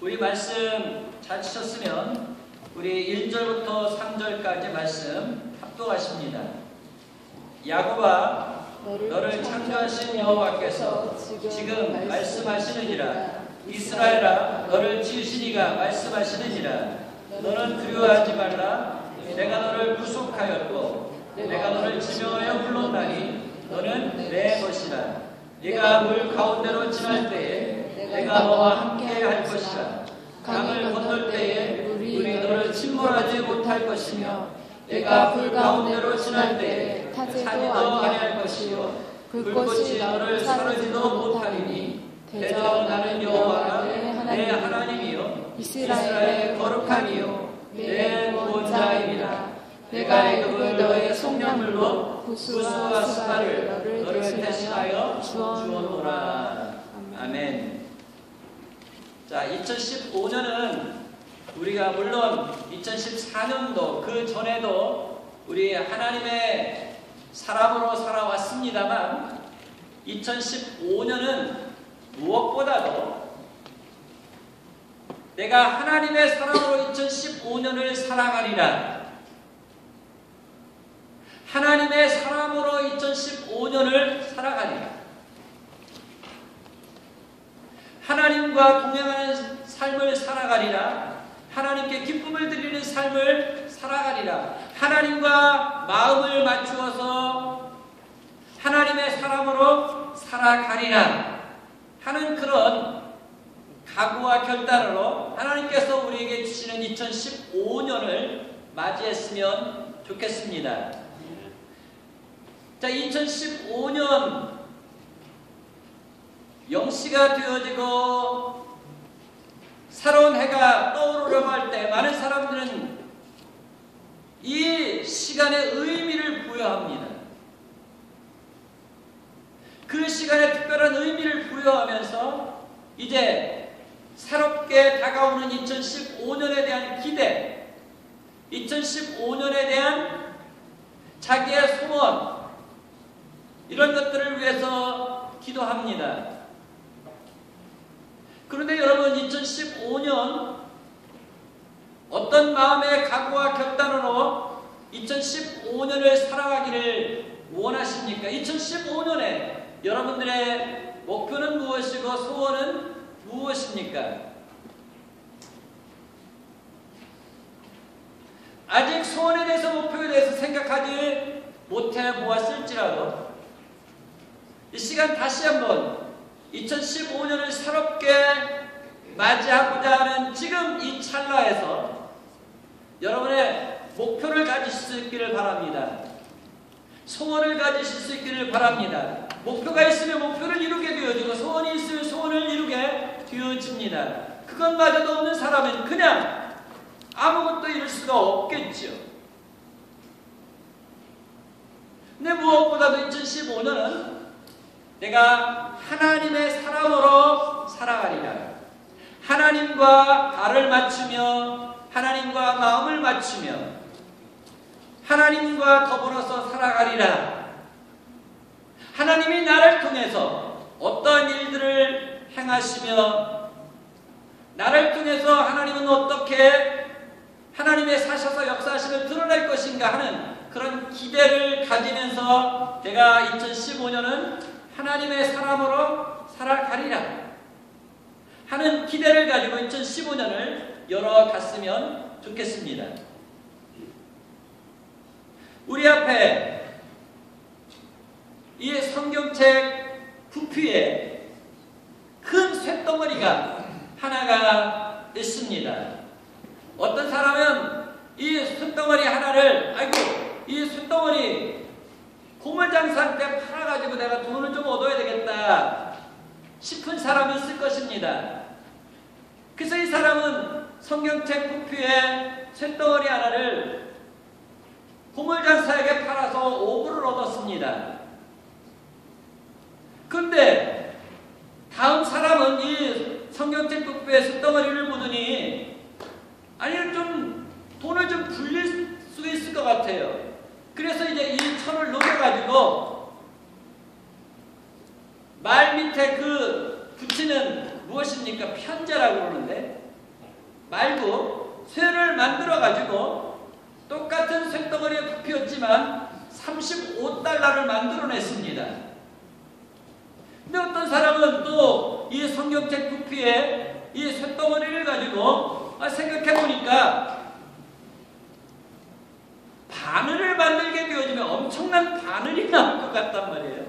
우리 말씀 잘 치셨으면 우리 1절부터 3절까지 말씀 합독하십니다. 야곱아, 너를 창조하신 여호와께서 지금 말씀하시느니라. 이스라엘아, 너를 지으신 이가 말씀하시느니라. 너는 두려워하지 말라. 내가 너를 구속하였고 내가 너를 지명하여 불렀나니 너는 내 것이라. 네가 물 가운데로 지날 때에 내가 너와 함께 할 것이라. 강을 건널 때에 물이 너를 침몰하지 못할 것이며 내가 불 가운데로 지날 때에 타지도 아니할 것이요 불꽃이 너를 사르지도 못하리니 대저 나는 여호와가 내 하나님이요 이스라엘의 거룩함이요 내 구원자이니라. 내가 애굽을 너의 속량물로 구스와 스바를 너를 대신하여 주었노라. 아멘. 자, 2015년은 우리가 물론 2014년도 그 전에도 우리 하나님의 사람으로 살아왔습니다만 2015년은 무엇보다도 내가 하나님의 사람으로 2015년을 살아가리라. 하나님의 사람으로 2015년을 살아가리라. 하나님과 동행하는 삶을 살아가리라. 하나님께 기쁨을 드리는 삶을 살아가리라. 하나님과 마음을 맞추어서 하나님의 사람으로 살아가리라 하는 그런 각오와 결단으로 하나님께서 우리에게 주시는 2015년을 맞이했으면 좋겠습니다. 자, 2015년 영시가 되어지고 새로운 해가 떠오르려고 할 때 많은 사람들은 이 시간에 의미를 부여합니다. 그 시간에 특별한 의미를 부여하면서 이제 새롭게 다가오는 2015년에 대한 기대, 2015년에 대한 자기의 소원, 이런 것들을 위해서 기도합니다. 그런데 여러분, 2015년 어떤 마음의 각오와 결단으로 2015년을 살아가기를 원하십니까? 2015년에 여러분들의 목표는 무엇이고 소원은 무엇입니까? 아직 소원에 대해서, 목표에 대해서 생각하지 못해 보았을지라도 이 시간 다시 한번 2015년을 새롭게 맞이하고자 하는 지금 이 찰나에서 여러분의 목표를 가지실 수 있기를 바랍니다. 소원을 가지실 수 있기를 바랍니다. 목표가 있으면 목표를 이루게 되어지고 소원이 있으면 소원을 이루게 되어집니다. 그것마저도 없는 사람은 그냥 아무것도 이룰 수가 없겠죠. 근데 무엇보다도 2015년은 내가 하나님의 사람으로 살아가리라. 하나님과 발을 맞추며 하나님과 마음을 맞추며 하나님과 더불어서 살아가리라. 하나님이 나를 통해서 어떠한 일들을 행하시며 나를 통해서 하나님은 어떻게 하나님의 사셔서 역사하심을 드러낼 것인가 하는 그런 기대를 가지면서 내가 2015년은 하나님의 사람으로 살아가리라 하는 기대를 가지고 2015년을 열어갔으면 좋겠습니다. 우리 앞에 이 성경책 부피에 큰 쇳덩어리가 하나가 있습니다. 어떤 사람은 이 쇳덩어리 하나를 이 쇳덩어리 고물장사 때 팔아가지고 내가 돈을 좀 얻어야 되겠다 싶은 사람이 있을 것입니다. 그래서 이 사람은 성경책 부피에 쇳덩어리 하나를 고물장사에게 팔아서 5불을 얻었습니다. 그런데 다음 사람은 이 성경책 부피에 쇳덩어리를 보더니 아니 좀 돈을 좀 불릴 수 있을 것 같아요. 그래서 이제 이 천을 녹여가지고 말 밑에 그 붙이는 무엇입니까? 편제라고 그러는데 말고 쇠를 만들어 가지고 똑같은 쇳덩어리의 부피였지만 35달러를 만들어냈습니다. 근데 어떤 사람은 또 이 성경책 부피에 이 쇳덩어리를 가지고 생각해보니까 바늘을 만들게 되어지면 엄청난 바늘이 나올 것 같단 말이에요.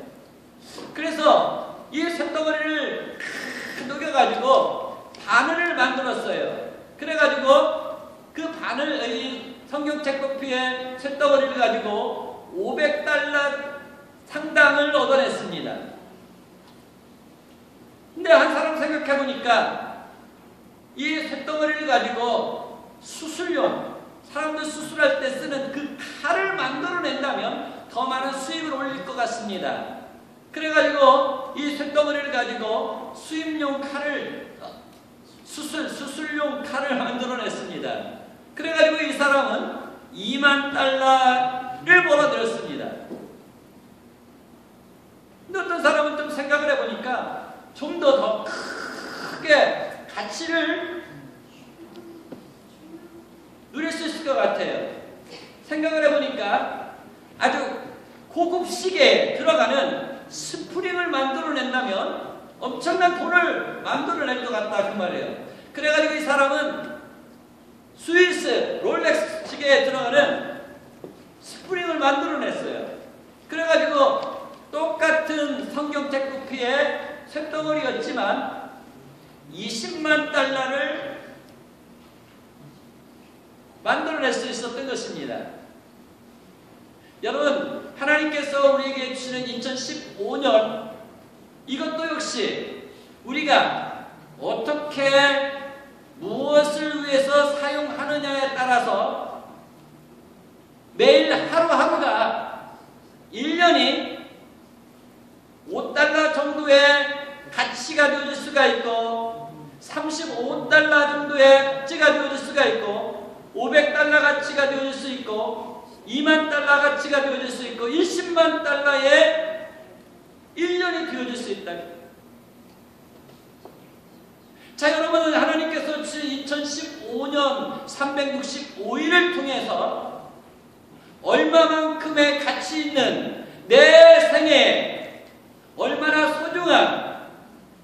그래서 이 쇳덩어리를 녹여가지고 바늘을 만들었어요. 그래가지고 그 바늘, 이 성경책 부피에 쇳덩어리를 가지고 500달러 상당을 얻어냈습니다. 근데 한 사람 생각해보니까 이 쇳덩어리를 가지고 수술용, 사람들 수술할 때 쓰는 그 칼을 만들어낸다면 더 많은 수입을 올릴 것 같습니다. 그래가지고 이 쇳덩어리를 가지고 수입용 칼을, 수술용 칼을 만들어냈습니다. 그래가지고 이 사람은 2만 달러를 벌어들였습니다. 근데 어떤 사람은 좀 생각을 해보니까 좀 더 크게 가치를 누릴 수 있을 것 같아요. 생각을 해보니까 아주 고급 시계에 들어가는 스프링을 만들어낸다면 엄청난 돈을 만들어낼 것 같다 그 말이에요. 그래가지고 이 사람은 스위스 롤렉스 시계에 들어가는 스프링을 만들어냈어요. 그래가지고 똑같은 성경책 부피에 쇳덩어리였지만 20만 달러를 만들어낼 수 있었던 것입니다. 여러분, 하나님께서 우리에게 주시는 2015년, 이것도 역시 우리가 어떻게 무엇을 위해서 사용하느냐에 따라서 매일 하루하루가 1년이 5달러 정도의 가치가 되어질 수가 있고 35달러 정도의 가치가 되어질 수가 있고 500달러 가치가 되어질 수 있고 2만 달러 가치가 되어질 수 있고 20만 달러의 1년이 되어질 수 있다. 자, 여러분은 하나님께서 주신 2015년 365일을 통해서 얼마만큼의 가치 있는 내 생에 얼마나 소중한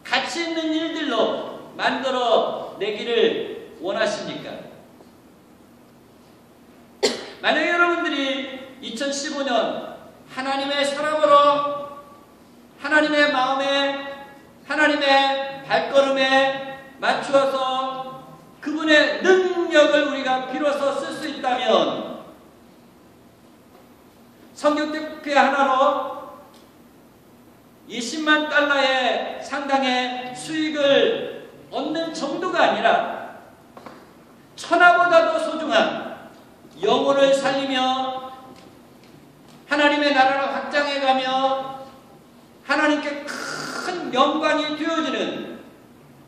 가치 있는 일들로 만들어 내기를 원하십니까? 만약에 여러분들이 2015년 하나님의 사랑으로 하나님의 마음에 하나님의 발걸음에 맞추어서 그분의 능력을 우리가 비로소 쓸 수 있다면 성경책 부피 하나로 20만 달러의 상당의 수익을 얻는 정도가 아니라 천하보다도 소중한 영혼을 살리며 하나님의 나라를 확장해가며 하나님께 큰 영광이 되어지는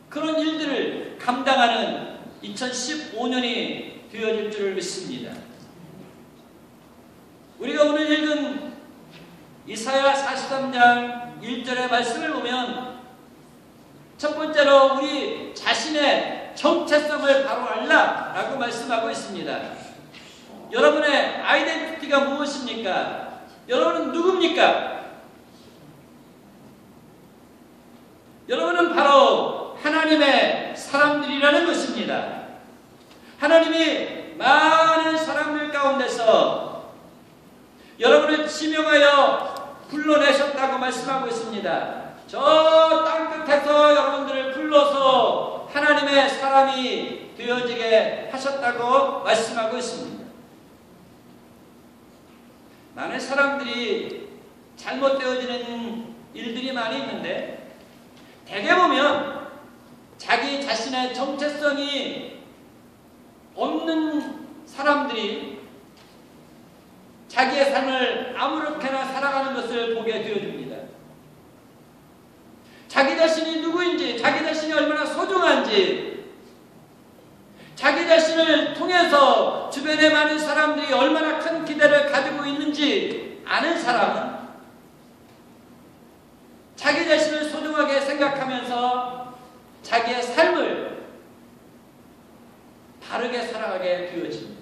그런 일들을 감당하는 2015년이 되어질 줄을 믿습니다. 우리가 오늘 읽은 이사야 43장 1절의 말씀을 보면 첫 번째로 우리 자신의 정체성을 바로 알라라고 말씀하고 있습니다. 여러분의 아이덴티티가 무엇입니까? 여러분은 누굽니까? 여러분은 바로 하나님의 사람들이라는 것입니다. 하나님이 많은 사람들 가운데서 여러분을 지명하여 불러내셨다고 말씀하고 있습니다. 저 땅끝에서 여러분들을 불러서 하나님의 사람이 되어지게 하셨다고 말씀하고 있습니다. 많은 사람들이 잘못되어지는 일들이 많이 있는데 대개 보면 자기 자신의 정체성이 없는 사람들이 자기의 삶을 아무렇게나 살아가는 것을 보게 되어줍니다. 자기 자신이 누구인지, 자기 자신이 얼마나 소중한지, 자기 자신을 통해서 주변의 많은 사람들이 얼마나 큰 기대를 가지고 있는지 아는 사람은 자기 자신을 소중하게 생각하면서 자기의 삶을 다르게 살아가게 되어집니다.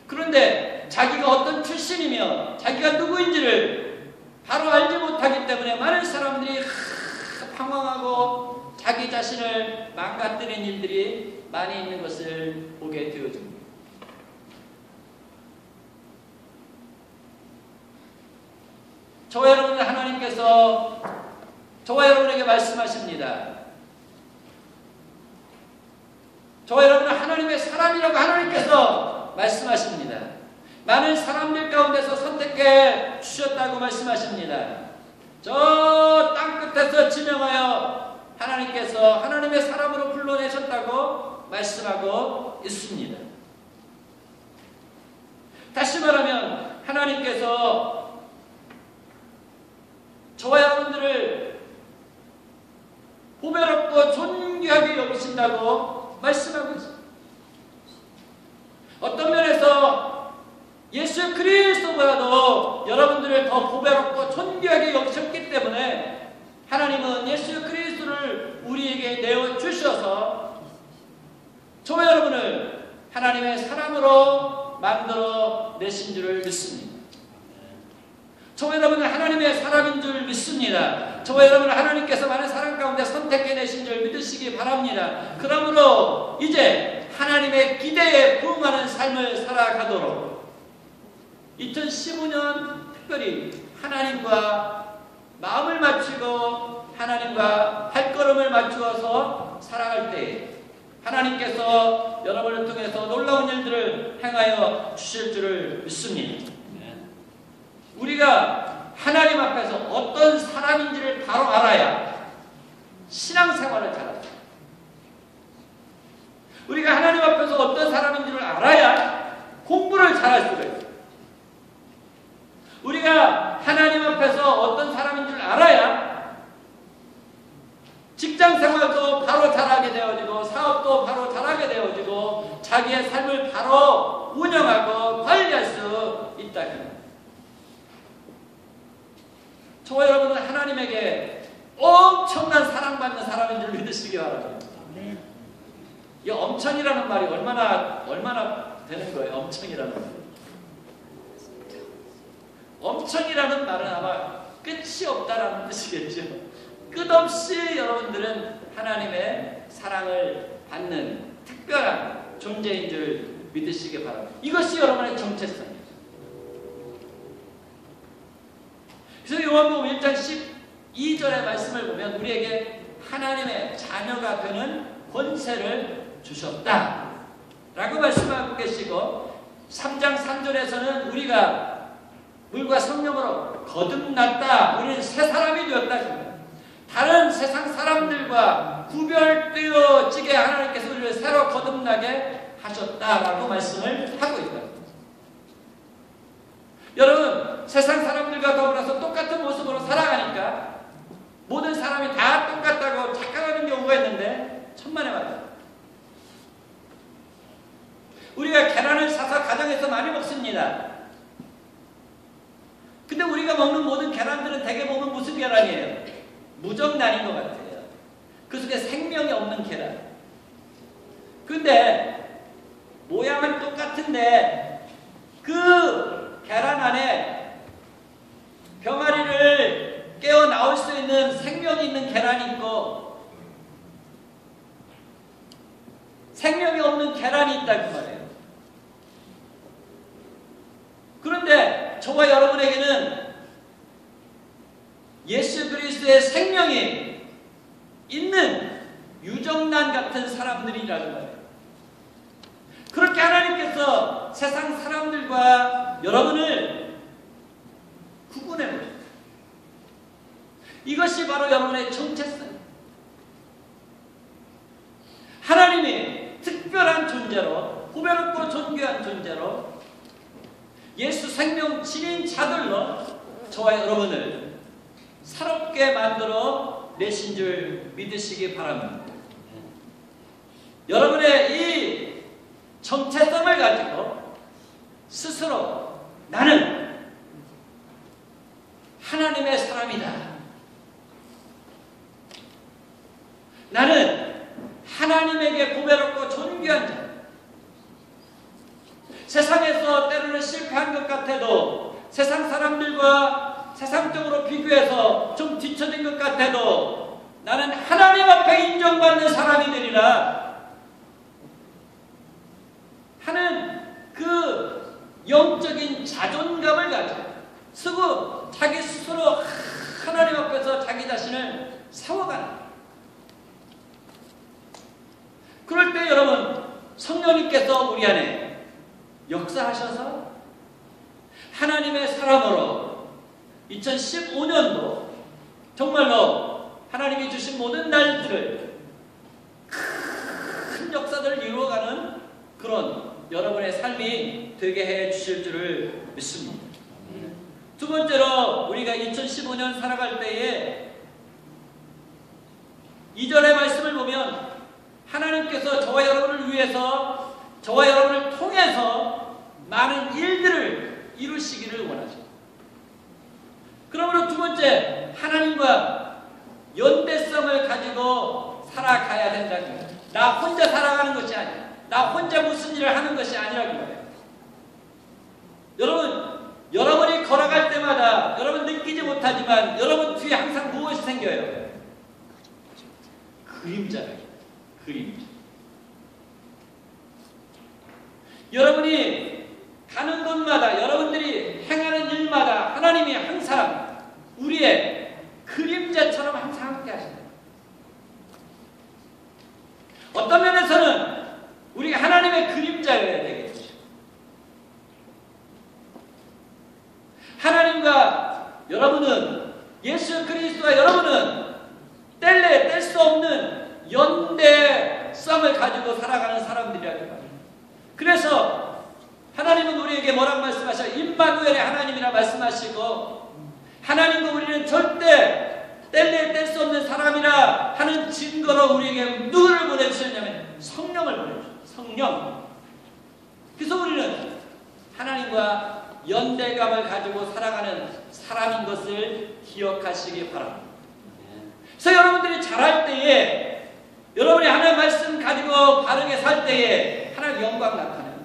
그런데 자기가 어떤 출신이며 자기가 누구인지를 바로 알지 못하기 때문에 많은 사람들이 방황하고 자기 자신을 망가뜨린 일들이 많이 있는 것을 보게 되어집니다. 저와 여러분, 하나님께서 저와 여러분에게 말씀하십니다. 저와 여러분은 하나님의 사람이라고 하나님께서 말씀하십니다. 많은 사람들 가운데서 선택해 주셨다고 말씀하십니다. 저 땅끝에서 지명하여 하나님께서 하나님의 사람으로 불러내셨다고 말씀하고 있습니다. 다시 말하면 하나님께서 저와 여러분들을 보배롭고 존귀하게 여기신다고 말씀하고 있습니다. 어떤 면에서 예수 그리스도보다도 여러분들을 더 보배롭고 존귀하게 여기셨기 때문에 하나님은 예수 그리스도를 우리에게 내어주셔서 저와 여러분을 하나님의 사람으로 만들어 내신 줄을 믿습니다. 저와 여러분은 하나님의 사람인 줄 믿습니다. 저와 여러분은 하나님께서 많은 사람 가운데 선택해 내신 줄 믿으시기 바랍니다. 그러므로 이제 하나님의 기대에 부응하는 삶을 살아가도록 2015년 특별히 하나님과 마음을 맞추고 하나님과 발걸음을 맞추어서 살아갈 때에 하나님께서 여러분을 통해서 놀라운 일들을 행하여 주실 줄을 믿습니다. 우리가 하나님 앞에서 어떤 사람인지를 바로 알아야 신앙생활을 잘하죠. 우리가 하나님 앞에서 어떤 사람인지를 알아야 공부를 잘할 수가 있어요. 우리가 하나님 앞에서 어떤 사람인 줄 알아야 직장생활도 바로 잘하게 되어지고 사업도 바로 잘하게 되어지고 자기의 삶을 바로 운영하고 관리할 수 있다. 저와 여러분은 하나님에게 엄청난 사랑받는 사람인 줄 믿으시기 바랍니다. 이 엄청이라는 말이 얼마나 되는 거예요? 엄청이라는 말. 엄청이라는 말은 아마 끝이 없다라는 뜻이겠죠. 끝없이 여러분들은 하나님의 사랑을 받는 특별한 존재인 줄 믿으시기 바랍니다. 이것이 여러분의 정체성입니다. 그래서 요한복음 1장 12절의 말씀을 보면 우리에게 하나님의 자녀가 되는 권세를 주셨다 라고 말씀하고 계시고 3장 3절에서는 우리가 물과 성령으로 거듭났다. 우리는 새 사람이 되었다. 다른 세상 사람들과 구별되어지게 하나님께서 우리를 새로 거듭나게 하셨다라고 말씀을 하고 있다. 여러분, 세상 사람들과 더불어서 똑같은 모습으로 살아가니까 모든 사람이 다 똑같다고 착각하는 경우가 있는데 천만에만이다. 우리가 계란을 사서 가정에서 많이 먹습니다. 근데 우리가 먹는 모든 계란들은 대개 보면 무슨 계란이에요? 무정란인 것 같아요. 그 속에 생명이 없는 계란. 근데 모양은 똑같은데 그 계란 안에 병아리를 깨어 나올 수 있는 생명이 있는 계란이 있고 생명이 없는 계란이 있다고 말해요. 그런데 저와 여러분에게는 예수 그리스도의 생명이 있는 유정란 같은 사람들이라고 말해요. 그렇게 하나님께서 세상 사람들과 여러분을 구분해 보십니다. 이것이 바로 여러분의 정체성. 하나님이 특별한 존재로, 보배롭고 존귀한 존재로 예수 생명 지닌 자들로 저와 여러분을 새롭게 만들어 내신 줄 믿으시기 바랍니다. 여러분의 이 정체성을 가지고 스스로 나는 하나님의 사람이다. 나는 하나님에게 고배롭고 존귀한 자. 세상에서 때로는 실패한 것 같아도, 세상 사람들과 세상적으로 비교해서 좀 뒤처진 것 같아도 나는 하나님 앞에 인정받는 사람이 되리라 하는 그 영적인 자존감을 가지고 자기 스스로 하나님 앞에서 자기 자신을 세워가는. 그럴 때 여러분, 성령님께서 우리 안에 역사하셔서 하나님의 사람으로 2015년도 정말로 하나님이 주신 모든 날들을 큰 역사들을 이루어가는 그런 여러분의 삶이 되게 해 주실 줄을 믿습니다. 두 번째로 우리가 2015년 살아갈 때에 2절의 말씀을 보면 하나님께서 저와 여러분을 위해서, 저와 여러분을 통해서 많은 일들을 이루시기를 원하죠. 그러므로 두 번째, 하나님과 연대성을 가지고 살아가야 된다는 거예요. 나 혼자 살아가는 것이 아니야. 나 혼자 무슨 일을 하는 것이 아니라고 말해요. 여러분이 걸어갈 때마다 여러분 느끼지 못하지만 여러분 뒤에 항상 무엇이 생겨요? 그림자예요. 그림자. 여러분이 가는 곳마다, 여러분들이 행하는 일마다 하나님이 항상 우리의 그림자처럼 항상 함께 하신다. 어떤 면에서는 우리가 하나님의 그림자여야 되겠죠. 하나님과 여러분은, 예수 그리스도와 여러분은 뗄 수 없는 연대성을 가지고 살아가는 사람들이라는 말이에요. 그래서 하나님은 우리에게 뭐라고 말씀하셔요? 임마누엘의 하나님이라 말씀하시고, 하나님과 우리는 절대 뗄 수 없는 사람이라 하는 증거로 우리에게 누구를 보내주셨냐면 성령을 보내주셨어요. 성령. 그래서 우리는 하나님과 연대감을 가지고 살아가는 사람인 것을 기억하시기 바랍니다. 그래서 여러분들이 잘할 때에, 여러분이 하나님의 말씀 가지고 바르게 살 때에 하나님 영광 나타나요.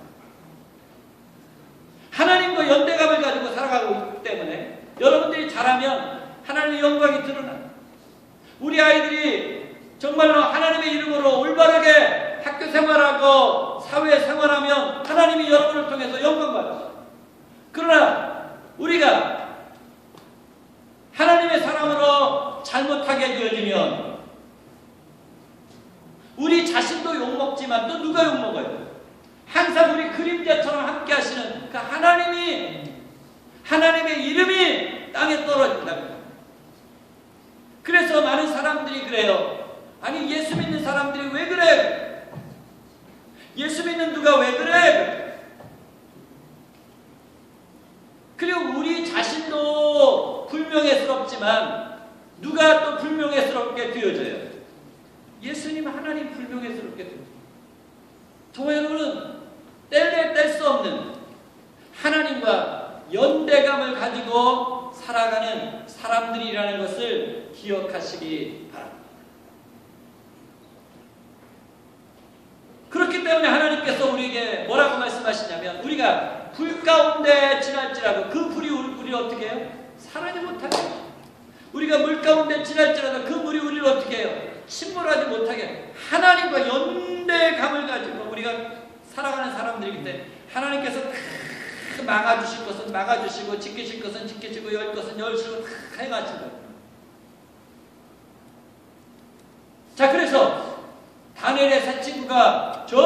하나님과 연대감을 가지고 살아가고 있기 때문에 여러분들이 잘하면 하나님의 영광이 드러나요. 우리 아이들이 정말로 하나님의 이름으로 올바르게 학교 생활하고 사회 생활하면 하나님이 여러분을 통해서 영광 받으셔요. 그러나 우리가 하나님의 사람으로 잘못하게 되어지면 우리 자신도 욕먹지만 또 누가 욕먹어요? 항상 우리 그림자처럼 함께 하시는 그 하나님의 이름이 땅에 떨어진답니다. 그래서 많은 사람들이 그래요. 아니, 예수 믿는 사람들이 왜 그래? 예수 믿는 누가 왜 그래? 그리고 우리 자신도 불명예스럽지만 누가 또 불명예스럽게 되어져요? 예수님 하나님 불명예스럽게 되어져요. 저와 여러분은 뗄 수 없는 하나님과 연대감을 가지고 살아가는 사람들이라는 것을 기억하시기 바랍니다. 그렇기 때문에 하나님께서 우리에게 뭐라고 말씀하시냐면, 우리가 불 가운데 지날지라도 그 불이 우리를 어떻게 해요? 사라지 못하게 해요. 우리가 물 가운데 지날지라도 그 물이 우리를 어떻게 해요? 침몰하지 못하게 해요. 하나님과 연대감을 가지고 우리가 살아가는 사람들이기 때문에 하나님께서 다 막아주실 것은 막아주시고, 지키실 것은 지키시고, 열 것은 열시고 다 해가지고. 자, 그래서 다니엘의 세 친구가 저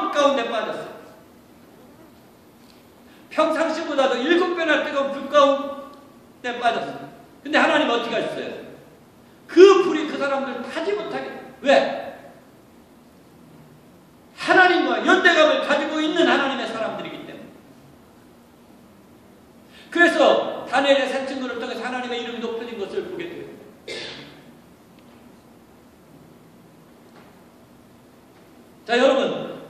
불 가운데 빠졌어요. 평상시보다도 7배나 뜨거운 불 가운데 빠졌어요. 근데 하나님 어떻게 하셨어요? 그 불이 그 사람들 타지 못하게. 왜? 하나님과 연대감을 가지고 있는 하나님의 사람들이기 때문에. 그래서 다니엘의 세 친구를 통해서 하나님의 이름이 높여진 것을 보게 돼요. 자, 여러분,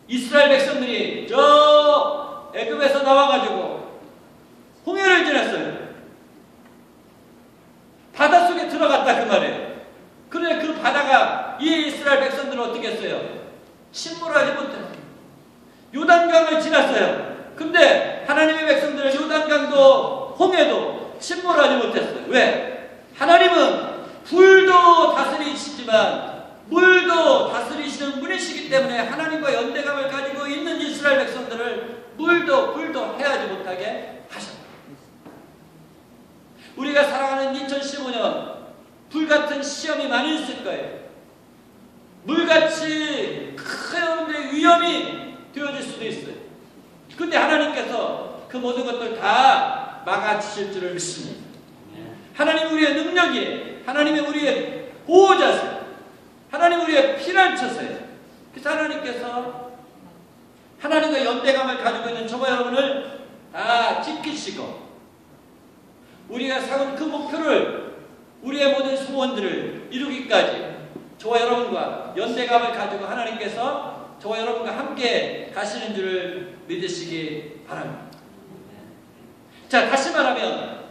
이스라엘 백성들이 저 애굽에서 나와가지고 홍해를 지났어요. 바닷속에 들어갔다 그 말이에요. 그런데 그 바다가 그러니까 이 이스라엘 백성들은 어떻게 했어요? 침몰하지 못했어요. 요단강을 지났어요. 근데 하나님의 백성들은 요단강도 홍해도 침몰하지 못했어요. 왜? 하나님은 불도 다스리시지만 물도 다스리시는 분이시기 때문에 하나님과 연대감을 가지고 있는 이스라엘 백성들을 물도 불도 해하지 못하게 하셨다. 우리가 살아가는 2015년 불같은 시험이 많이 있을 거예요. 물같이 큰 위험이 되어질 수도 있어요. 근데 하나님께서 그 모든 것들 다 막아주실 줄을 믿습니다. 하나님 우리의 능력이, 하나님의 우리의 보호자세요. 하나님 우리의 피난처세요. 그래서 하나님께서 하나님과 연대감을 가지고 있는 저와 여러분을 다 지키시고 우리가 세운 그 목표를, 우리의 모든 소원들을 이루기까지 저와 여러분과 연대감을 가지고 하나님께서 저와 여러분과 함께 가시는 줄을 믿으시기 바랍니다. 자, 다시 말하면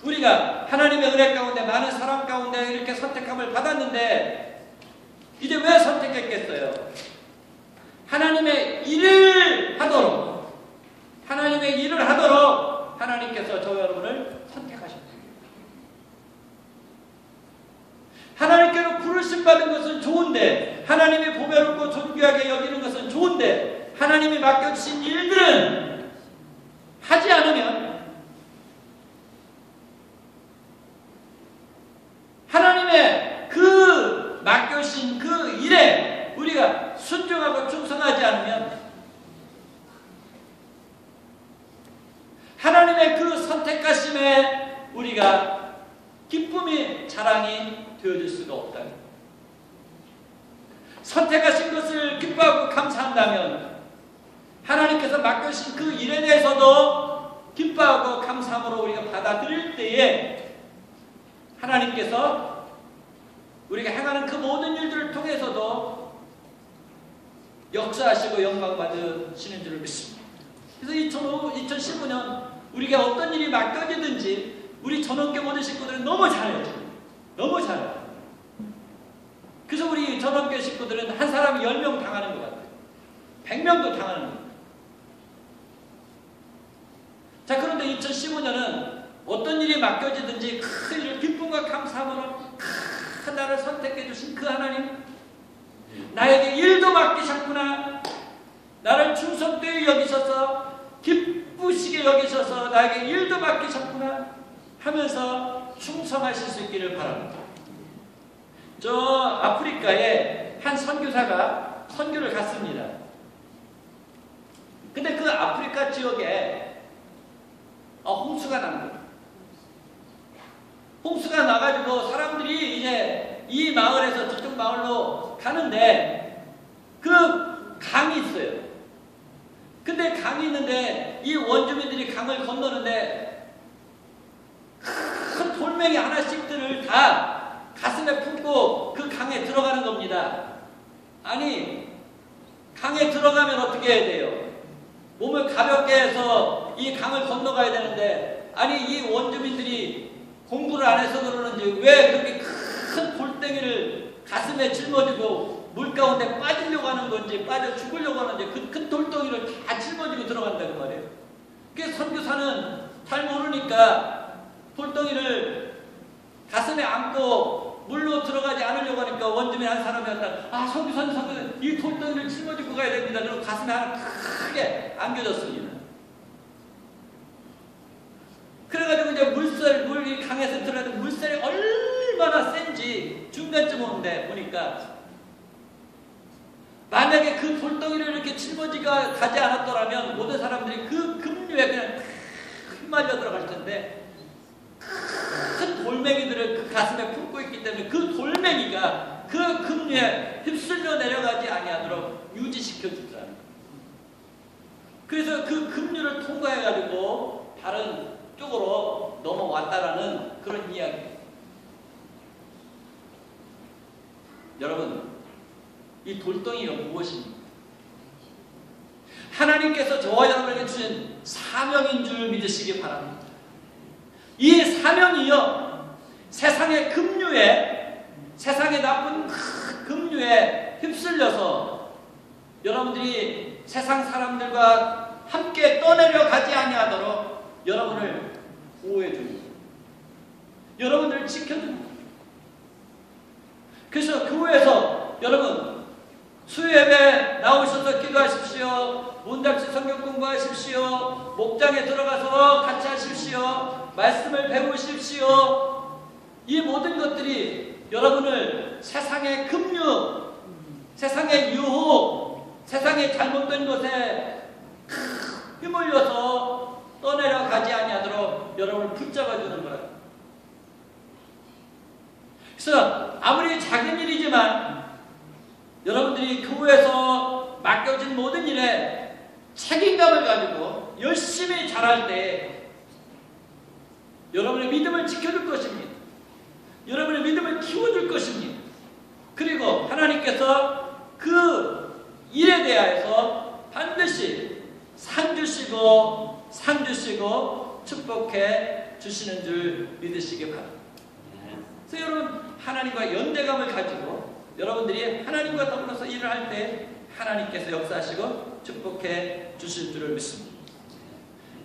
우리가 하나님의 은혜 가운데, 많은 사랑 가운데 이렇게 선택함을 받았는데 이제 왜 선택했겠어요? 하나님의 일을 하도록, 하나님의 일을 하도록 하나님께서 저와 여러분을 선택하셨습니다. 하나님께로 부르심 받은 것은 좋은데, 하나님이 보배롭고 존귀하게 여기는 것은 좋은데, 하나님이 맡겨주신 일들은 하지 않으면 하나님의 그 맡겨주신 그 일에 우리가 순종하고 충성하지 않으면 하나님의 그 선택하심에 우리가 기쁨이 자랑이 되어질 수가 없다. 선택하신 것을 기뻐하고 감사한다면 하나님께서 맡겨주신 그 일에 대해서도 기뻐하고 감사함으로 우리가 받아들일 때에 하나님께서 우리가 행하는 그 모든 일들을 통해서도 역사하시고 영광 받으시는 줄을 믿습니다. 그래서 2015년 우리가 어떤 일이 맡겨지든지 우리 전원교 모든 식구들은 너무 잘해요. 너무 잘해요. 그래서 우리 전원교 식구들은 한 사람이 10명 당하는 것 같아요. 100명도 당하는 것 같아요. 자, 그런데 2015년은 어떤 일이 맡겨지든지 큰 일을 기쁨과 감사함으로 나를 선택해 주신 그 하나님, 나에게 일도 맡기셨구나, 나를 충성되이 여기셔서 기쁘시게 여기셔서 나에게 일도 맡기셨구나 하면서 충성하실 수 있기를 바랍니다. 저 아프리카에 한 선교사가 선교를 갔습니다. 근데 그 아프리카 지역에 홍수가 난 거예요. 홍수가 나가지고 사람들이 이제 이 마을에서 저쪽 마을로 가는데 그 강이 있어요. 근데 강이 있는데 이 원주민들이 강을 건너는데 큰 돌멩이 하나씩들을 다 가슴에 품고 그 강에 들어가는 겁니다. 아니, 강에 들어가면 어떻게 해야 돼요? 몸을 가볍게 해서 이 강을 건너가야 되는데, 아니 이 원주민들이 공부를 안 해서 그러는지 왜 그렇게 큰 돌덩이를 가슴에 짊어지고 물 가운데 빠지려고 하는 건지 빠져 죽으려고 하는지 그 큰 돌덩이를 다 짊어지고 들어간다고 말이에요. 그래서 선교사는 잘 모르니까 돌덩이를 가슴에 안고 물로 들어가지 않으려고 하니까 원주민 한 사람이 왔다. 선교사는 이 돌덩이를 짊어지고 가야 됩니다. 그리고 가슴에 하나 크게 안겨졌습니다. 그래가지고 이제 물이 강에서 들어가는 물살이 얼마나 센지 중간쯤 오는데 보니까 만약에 그 돌덩이를 이렇게 짊어지가 가지 않았더라면 모든 사람들이 그 급류에 그냥 휘말려 들어갈 텐데 큰 돌멩이들을 그 가슴에 품고 있기 때문에 그 돌멩이가 그 급류에 휩쓸려 내려가지 아니하도록 유지시켜 주더라. 그래서 그 급류를 통과해가지고 다른 쪽으로 넘어왔다라는 그런 이야기예요. 여러분, 이 돌덩이가 무엇입니까? 하나님께서 저와 여러분에게 주신 사명인 줄 믿으시기 바랍니다. 이 사명이요, 세상의 급류에, 세상의 나쁜 급류에 휩쓸려서 여러분들이 세상 사람들과 함께 떠내려 가지 아니하도록 여러분을 보호해 줍니다. 여러분들을 지켜줍니다. 그래서 교회에서 여러분 수요예배 나오셔서 기도하십시오. 문답시 성경 공부하십시오. 목장에 들어가서 같이 하십시오. 말씀을 배우십시오. 이 모든 것들이 여러분을 세상의 급류, 세상의 유혹, 세상의 잘못된 것에 휘몰려서 떠내려 가지 아니하도록 여러분을 붙잡아 주는 거예요. 그래서 아무리 작은 일이지만 여러분들이 교회에서 맡겨진 모든 일에 책임감을 가지고 열심히 잘할 때 여러분의 믿음을 지켜줄 것입니다. 여러분의 믿음을 키워줄 것입니다. 그리고 하나님께서 그 일에 대하여서 반드시 상 주시고 축복해 주시는 줄 믿으시기 바랍니다. 그래서 여러분 하나님과 연대감을 가지고 여러분들이 하나님과 더불어서 일을 할 때 하나님께서 역사하시고 축복해 주실 줄을 믿습니다.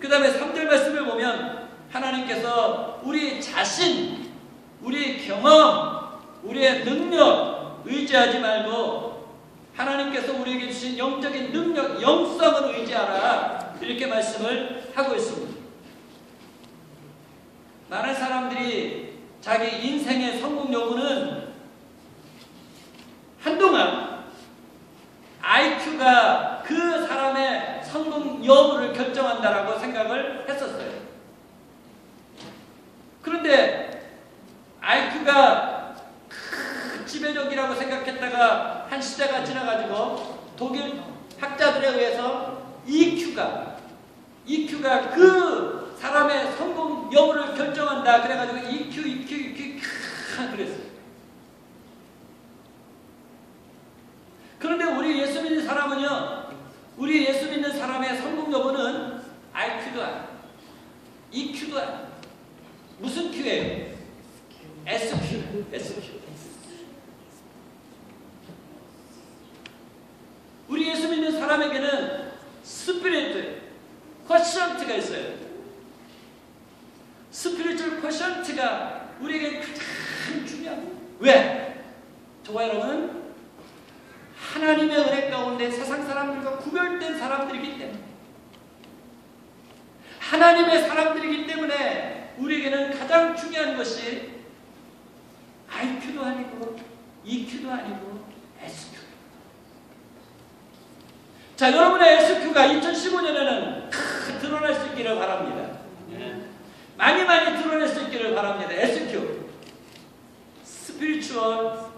그 다음에 3절 말씀을 보면 하나님께서 우리 자신, 우리 경험, 우리의 능력 의지하지 말고 하나님께서 우리에게 주신 영적인 능력, 영성을 의지하라 이렇게 말씀을 하고 있습니다. 많은 사람들이 자기 인생의 성공 여부는 한동안 IQ가 그 사람의 성공 여부를 결정한다라고 생각을 했었어요. 그런데 IQ가 지배적이라고 생각했다가 한 시대가 지나가지고 독일 학자들에 의해서 EQ가 그 사람의 성공 여부를 결정한다. 그래가지고 EQ 그랬어요. 그런데 우리 예수 믿는 사람은요, 우리 예수 믿는 사람의 성공 여부는 IQ도 아니에요. EQ도 아니에요. 무슨 Q예요? SQ. 우리 예수 믿는 사람에게는 스피리트, 쿼션트가 있어요. 스피리추얼 쿼션트가 우리에게 가장 중요합니다. 왜? 저와 여러분은 하나님의 은혜 가운데 세상 사람들과 구별된 사람들이기 때문에, 하나님의 사람들이기 때문에 우리에게는 가장 중요한 것이 IQ도 아니고 EQ도 아니고 SQ. 자, 여러분의 SQ가 2015년에는 드러날 수 있기를 바랍니다. 많이 드러낼 수 있기를 바랍니다. SQ, 스피리추얼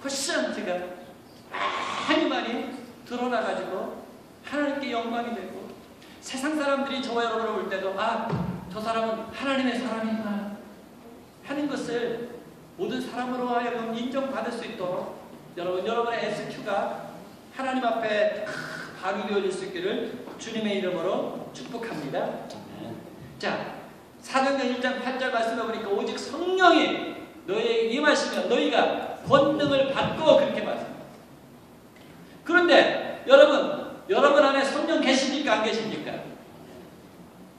쿼션트가 많이 드러나가지고 하나님께 영광이 되고, 세상 사람들이 저와 여러분을 볼 때도 저 사람은 하나님의 사람이구나 하는 것을 모든 사람으로 하여금 인정받을 수 있도록 여러분의 SQ가 하나님 앞에 발휘되어질 수 있기를 주님의 이름으로 축복합니다. 자, 사도행전 1장 8절 말씀해 보니까 오직 성령이 너희에게 임하시면 너희가 권능을 받고 그렇게 말씀합니다. 그런데 여러분 안에 성령 계십니까? 안 계십니까?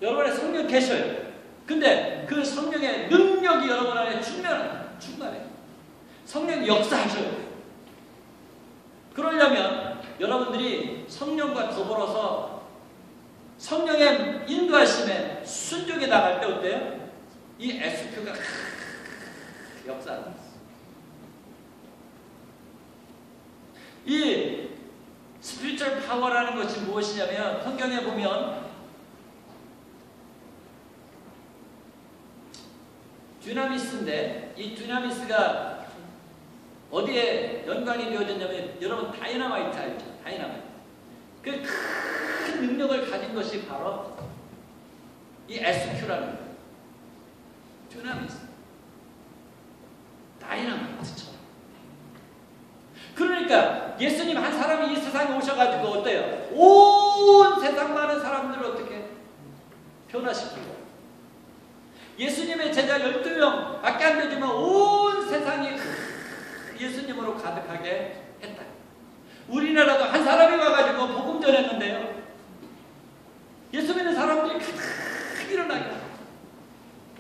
여러분 안에 성령 계셔요. 근데 그 성령의 능력이 여러분 안에 충만해요. 성령이 역사하셔요. 그러려면 여러분들이 성령과 더불어서 성령의 인도하심에 순종해 나갈 때 어때요? 이 SQ가 역사합니다. 이 스피리추얼 파워라는 것이 무엇이냐면 성경에 보면 듀나미스인데 이 듀나미스가 어디에 연관이 되어졌냐면 여러분 다이너마이트 알죠? 다이너마이트. 그 큰 능력을 가진 것이 바로 이 SQ라는 거예요. 듀나미스. 다이너마이트처럼. 그러니까 예수님 한 사람이 이 세상에 오셔가지고 어때요? 온 세상 많은 사람들을 어떻게 변화시키고 예수님의 제자 12명 밖에 안 되지만 온 세상이 예수님으로 가득하게 했다. 우리나라도 한 사람이 와가지고 복음 전했는데요. 예수 믿는 사람들이 가득 일어나게 합니다.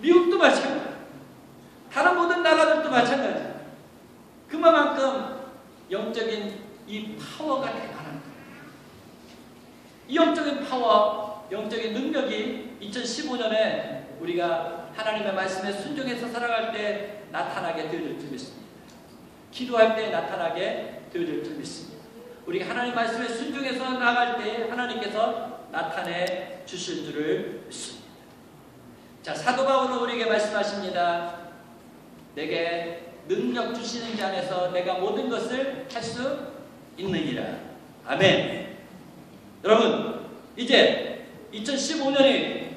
미국도 마찬가지. 다른 모든 나라들도 마찬가지. 그만큼 영적인 이 파워가 대단합니다. 이 영적인 파워, 영적인 능력이 2015년에 우리가 하나님의 말씀에 순종해서 살아갈 때 나타나게 되어질 줄 믿습니다. 기도할 때 나타나게 되어질 줄 믿습니다. 우리가 하나님 말씀에 순종해서 나갈 때 하나님께서 나타내 주실 줄을 믿습니다. 자, 사도 바울은 우리에게 말씀하십니다. 내게 능력 주시는 자 안에서 내가 모든 것을 할 수 있느니라. 아멘. 여러분, 이제 2015년이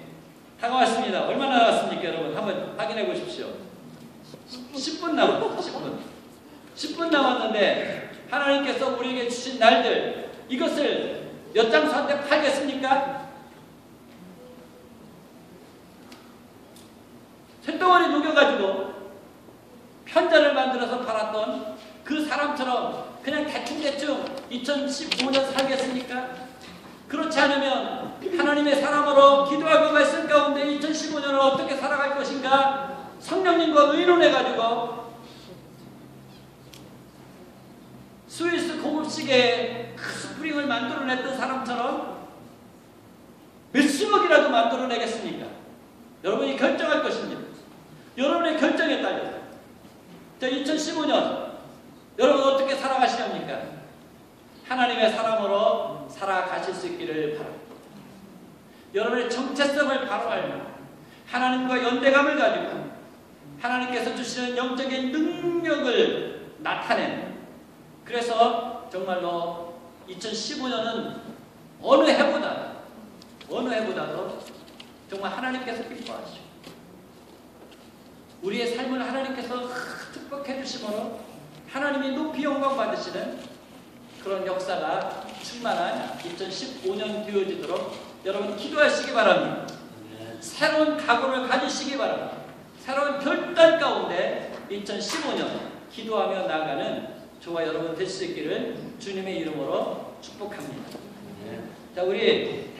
다가왔습니다. 얼마나 남았습니까, 여러분? 한번 확인해 보십시오. 10분 남았어요. 10분 남았는데 하나님께서 우리에게 주신 날들, 이것을 몇 장수한테 팔겠습니까? 쇳덩어리 녹여가지고 편자를 만들어서 팔았던 그 사람처럼 그냥 대충대충 2015년 살겠습니까? 그렇지 않으면 하나님의 사람으로 기도하고 말씀 가운데 2015년을 어떻게 살아갈 것인가 성령님과 의논해가지고 스위스 고급시계에 그 스프링을 만들어냈던 사람처럼 몇십억이라도 만들어내겠습니까? 여러분이 결정할 것입니다. 여러분의 결정에 따라서. 자, 2015년 여러분 어떻게 살아가시렵니까? 하나님의 사람으로 살아가실 수 있기를 바랍니다. 여러분의 정체성을 바로 알고 하나님과 연대감을 가지고 하나님께서 주시는 영적인 능력을 나타내는, 그래서 정말로 2015년은 어느 해보다도 정말 하나님께서 기뻐하시고 우리의 삶을 하나님께서 축복해 주심으로 하나님이 높이 영광 받으시는 그런 역사가 충만한 2015년 되어지도록 여러분 기도하시기 바랍니다. 새로운 각오를 가지시기 바랍니다. 새로운 결단 가운데 2015년 기도하며 나아가는 저와 여러분 될 수 있기를 주님의 이름으로 축복합니다. 자, 우리